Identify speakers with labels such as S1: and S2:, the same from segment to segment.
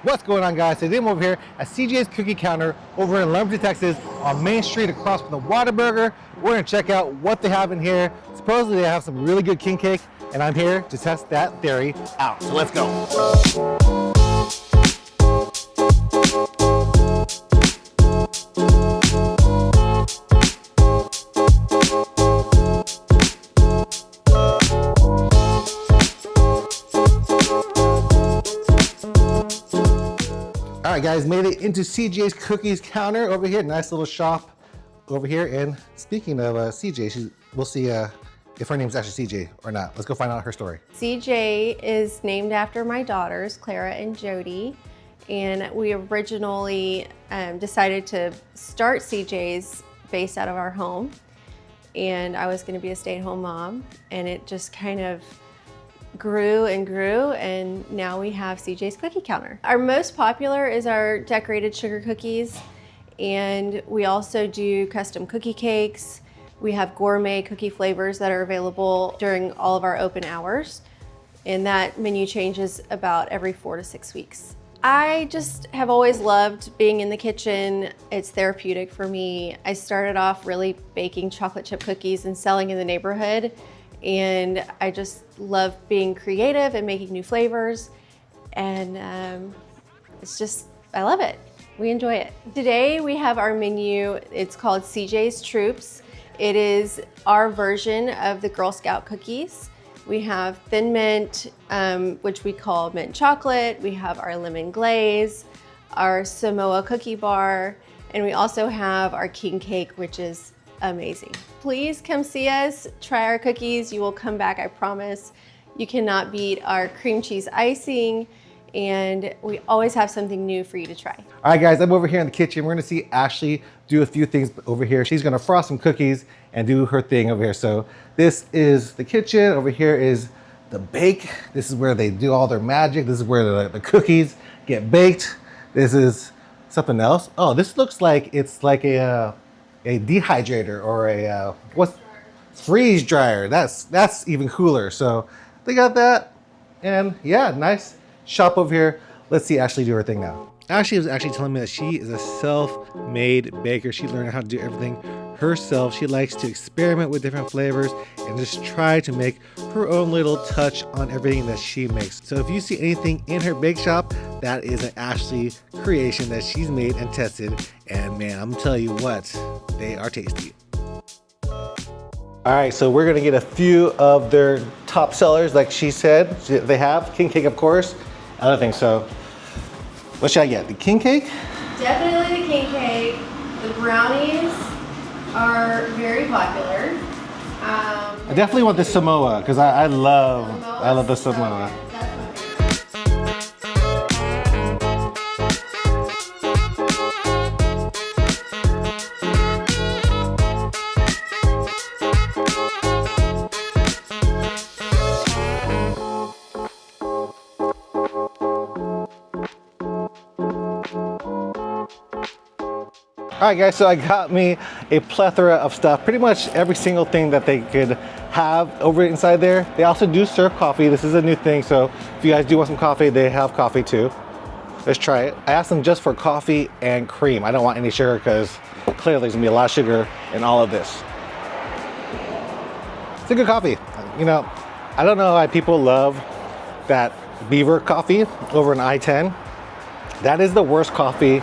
S1: What's going on, guys? Today I'm over here at CJ's Cookie Counter over in Lumberton, Texas on Main Street across from the Whataburger. We're gonna check out what they have in here. Supposedly they have some really good king cake, and I'm here to test that theory out. So let's go. All right, guys, made it into CJ's Cookies Counter over here. Nice little shop over here. And speaking of CJ, we'll see if her name's actually CJ or not. Let's go find out her story.
S2: CJ is named after my daughters, Clara and Jody. And we originally decided to start CJ's based out of our home. And I was gonna be a stay-at-home mom. And it just kind of grew and grew, and now we have CJ's Cookie Counter. Our most popular is our decorated sugar cookies, and we also do custom cookie cakes. We have gourmet cookie flavors that are available during all of our open hours, and that menu changes about every 4 to 6 weeks. I just have always loved being in the kitchen. It's therapeutic for me. I started off really baking chocolate chip cookies and selling in the neighborhood, and I just love being creative and making new flavors, and I love it. We enjoy it. Today we have our menu. It's called CJ's Troops. It is our version of the Girl Scout cookies. We have Thin Mint, which we call mint chocolate. We have our lemon glaze, our Samoa cookie bar, and we also have our king cake, which is amazing. Please come see us, try our cookies. You will come back, I promise. You cannot beat our cream cheese icing, and we always have something new for you to try.
S1: All right, guys, I'm over here in the kitchen. We're gonna see Ashley do a few things over here. She's gonna frost some cookies and do her thing over here. So this is the kitchen. Over here is the bake. This is where they do all their magic. This is where the cookies get baked. This is something else. Oh, this looks like it's like a dehydrator or a freeze dryer. That's even cooler. So they got that, and yeah, nice shop over here. Let's see Ashley do her thing now. Ashley was actually telling me that she is a self-made baker. She learned how to do everything herself. She likes to experiment with different flavors and just try to make her own little touch on everything that she makes. So if you see anything in her bake shop, that is an Ashley creation that she's made and tested. And man, I'm telling you what, they are tasty. All right, so we're gonna get a few of their top sellers, like she said. They have king cake, of course, other things. So what should I get? The king cake?
S2: Definitely the king cake. The brownies are very popular.
S1: I definitely want the Samoa because I love the Samoa. All right, guys, so I got me a plethora of stuff, pretty much every single thing that they could have over inside there. They also do serve coffee. This is a new thing, so if you guys do want some coffee, they have coffee too. Let's try it. I asked them just for coffee and cream. I don't want any sugar because clearly there's gonna be a lot of sugar in all of this. It's a good coffee. You know, I don't know why people love that Beaver coffee over an I-10. That is the worst coffee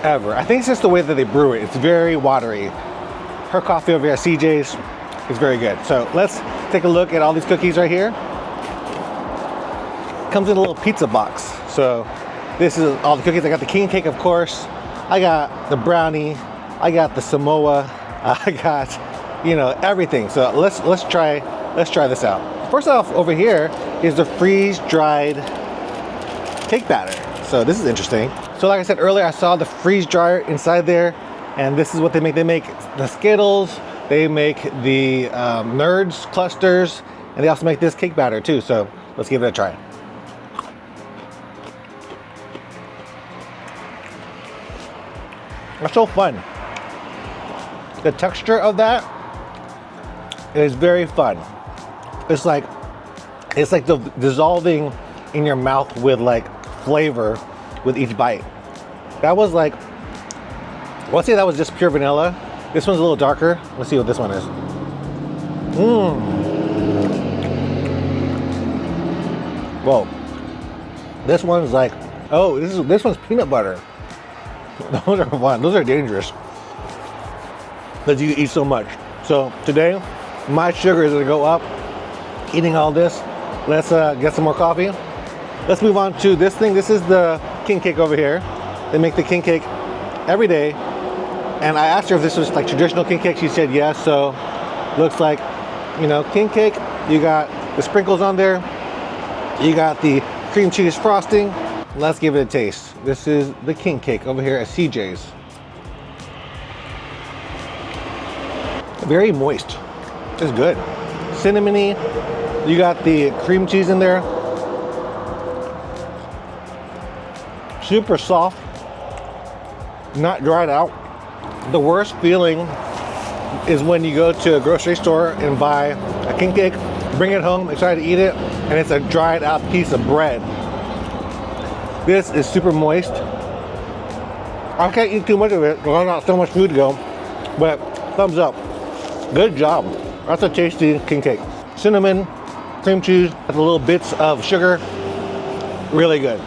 S1: ever. I think it's just the way that they brew it. It's very watery. Her coffee over here at CJ's is very good. So let's take a look at all these cookies right here. Comes in a little pizza box. So this is all the cookies. I got the king cake, of course. I got the brownie. I got the Samoa. I got, you know, everything. So let's try this out. First off, over here is the freeze-dried cake batter. So this is interesting. So like I said earlier, I saw the freeze dryer inside there, and this is what they make. They make the Skittles, they make the Nerds clusters, and they also make this cake batter too. So let's give it a try. That's so fun. The texture of that is very fun. It's like dissolving in your mouth with like flavor with each bite. That was like, let's say that was just pure vanilla. This one's a little darker. Let's see what this one is. Whoa. This one's like, oh, this one's peanut butter. Those are fun. Those are dangerous. Because you eat so much. So today, my sugar is gonna go up. Eating all this. Let's get some more coffee. Let's move on to this thing. This is the king cake over here. They make the king cake every day. And I asked her if this was like traditional king cake. She said yes. So looks like, you know, king cake. You got the sprinkles on there. You got the cream cheese frosting. Let's give it a taste. This is the king cake over here at CJ's. Very moist. It's good. Cinnamony. You got the cream cheese in there. Super soft. Not dried out. The worst feeling is when you go to a grocery store and buy a king cake, bring it home, excited to eat it, and it's a dried out piece of bread. This is super moist. I can't eat too much of it because I got so much food to go, but thumbs up. Good job. That's a tasty king cake. Cinnamon, cream cheese, with little bits of sugar. Really good.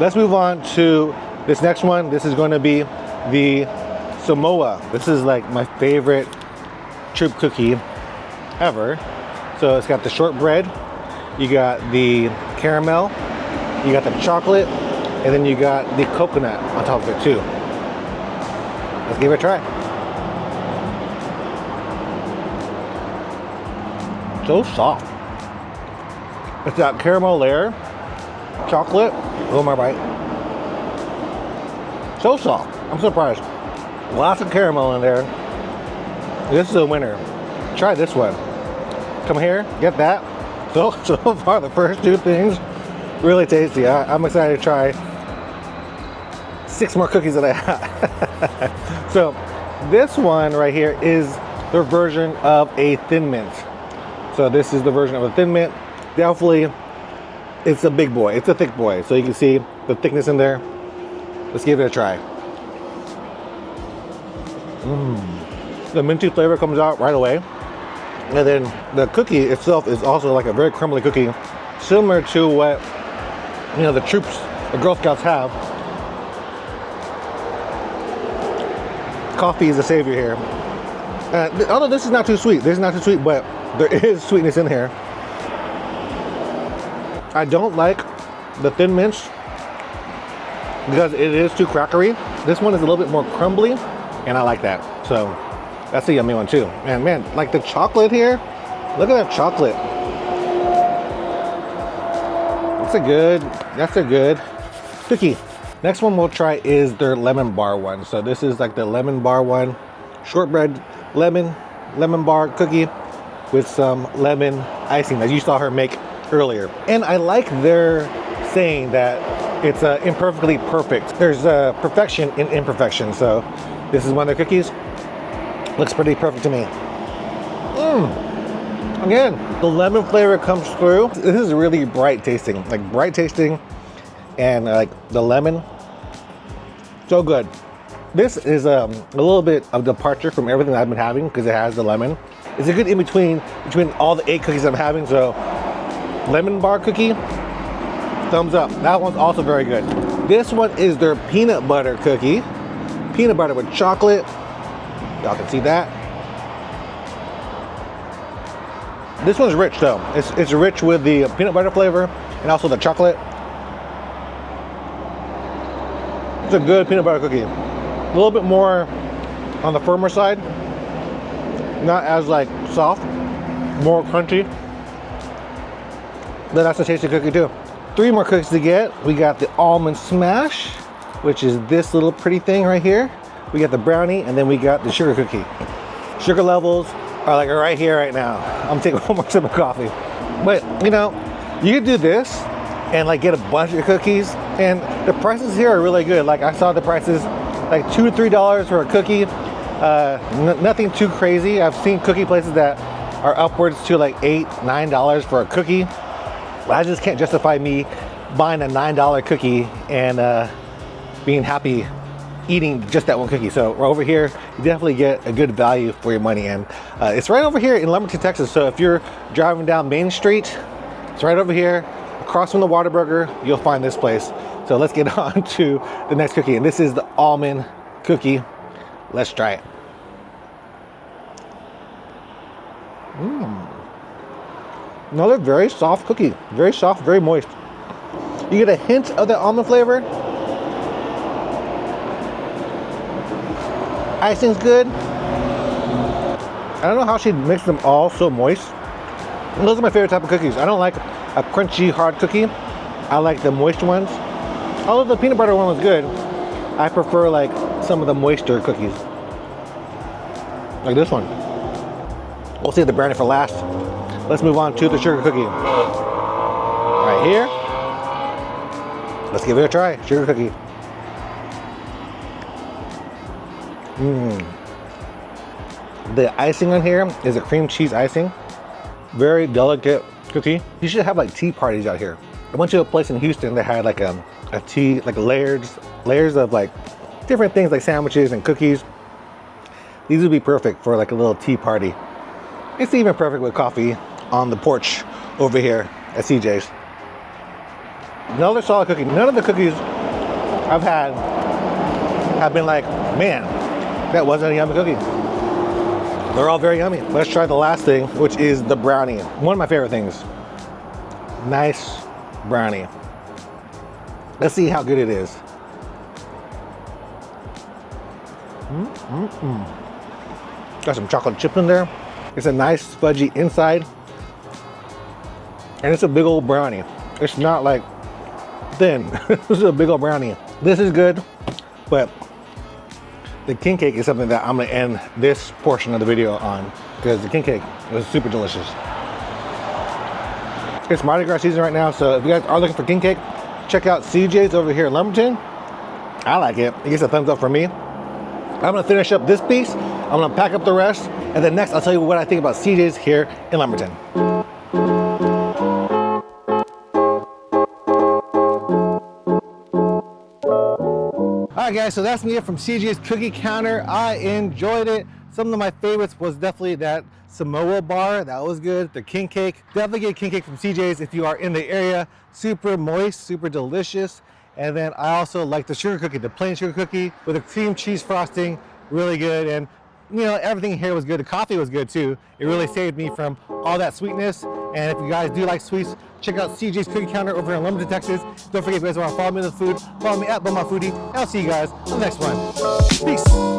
S1: Let's move on to this next one. This is going to be the Samoa. This is like my favorite troop cookie ever. So it's got the shortbread, you got the caramel, you got the chocolate, and then you got the coconut on top of it too. Let's give it a try. So soft. It's that caramel layer, chocolate. Oh my bite. So soft. I'm surprised. Lots of caramel in there. This is a winner. Try this one. Come here, get that. So far, the first two things, really tasty. I'm excited to try 6 more cookies that I have. So this one right here is the version of a Thin Mint. So this is the version of a Thin Mint. Definitely, it's a big boy. It's a thick boy. So you can see the thickness in there. Let's give it a try. The minty flavor comes out right away. And then the cookie itself is also like a very crumbly cookie, similar to what, you know, the troops, the Girl Scouts have. Coffee is the savior here. Although this is not too sweet. This is not too sweet, but there is sweetness in here. I don't like the Thin Mints because it is too crackery. This one is a little bit more crumbly, and I like that. So that's a yummy one too. And man, like the chocolate here, look at that chocolate. That's a good cookie. Next one we'll try is their lemon bar one. So this is like the lemon bar one, shortbread lemon bar cookie with some lemon icing that you saw her make earlier. And I like their saying that it's imperfectly perfect. There's perfection in imperfection. So this is one of their cookies. Looks pretty perfect to me. Again, the lemon flavor comes through. This is really bright tasting, and like the lemon, so good. This is a little bit of departure from everything I've been having because it has the lemon. It's a good in between all the 8 cookies I'm having. So lemon bar cookie, thumbs up. That one's also very good. This one is their peanut butter cookie. Peanut butter with chocolate. Y'all can see that. This one's rich though. It's rich with the peanut butter flavor and also the chocolate. It's a good peanut butter cookie. A little bit more on the firmer side. Not as like soft, more crunchy. But that's a tasty cookie too. 3 more cookies to get. We got the almond smash, which is this little pretty thing right here. We got the brownie, and then we got the sugar cookie. Sugar levels are like right here, right now. I'm taking one more sip of coffee. But you know, you could do this and like get a bunch of cookies, and the prices here are really good. Like I saw the prices like $2 to $3 for a cookie. Nothing too crazy. I've seen cookie places that are upwards to like $8, $9 for a cookie. I just can't justify me buying a $9 cookie and being happy eating just that one cookie. So over here, you definitely get a good value for your money. And it's right over here in Lumberton, Texas. So if you're driving down Main Street, it's right over here, across from the Whataburger, you'll find this place. So let's get on to the next cookie. And this is the almond cookie. Let's try it. Another very soft cookie. Very soft, very moist. You get a hint of the almond flavor. Icing's good. I don't know how she makes them all so moist. And those are my favorite type of cookies. I don't like a crunchy, hard cookie. I like the moist ones. Although the peanut butter one was good, I prefer like some of the moister cookies. Like this one. We'll save the brownie for last. Let's move on to the sugar cookie. Right here. Let's give it a try. Sugar cookie. The icing on here is a cream cheese icing. Very delicate cookie. You should have like tea parties out here. I went to a place in Houston that had like a tea, like layers of like different things like sandwiches and cookies. These would be perfect for like a little tea party. It's even perfect with coffee on the porch over here at CJ's. Another solid cookie. None of the cookies I've had have been like, man, that wasn't a yummy cookie. They're all very yummy. Let's try the last thing, which is the brownie. One of my favorite things. Nice brownie. Let's see how good it is. Got some chocolate chips in there. It's a nice fudgy inside. And it's a big old brownie. It's not like thin. This is a big old brownie. This is good, but the king cake is something that I'm gonna end this portion of the video on because the king cake was super delicious. It's Mardi Gras season right now, so if you guys are looking for king cake, check out CJ's over here in Lumberton. I like it. It gets a thumbs up for me. I'm gonna finish up this piece. I'm gonna pack up the rest, and then next I'll tell you what I think about CJ's here in Lumberton. Alright guys, so that's me from CJ's Cookie Counter. I enjoyed it. Some of my favorites was definitely that Samoa bar. That was good. The king cake. Definitely get king cake from CJ's if you are in the area. Super moist, super delicious. And then I also like the sugar cookie, the plain sugar cookie with a cream cheese frosting. Really good. And you know, everything here was good. The coffee was good too. It really saved me from all that sweetness. And if you guys do like sweets, check out CJ's Cookie Counter over in Lumberton, Texas. Don't forget, if you guys want to follow me on the food, follow me at Beaumont Foodie. And I'll see you guys on the next one. Peace.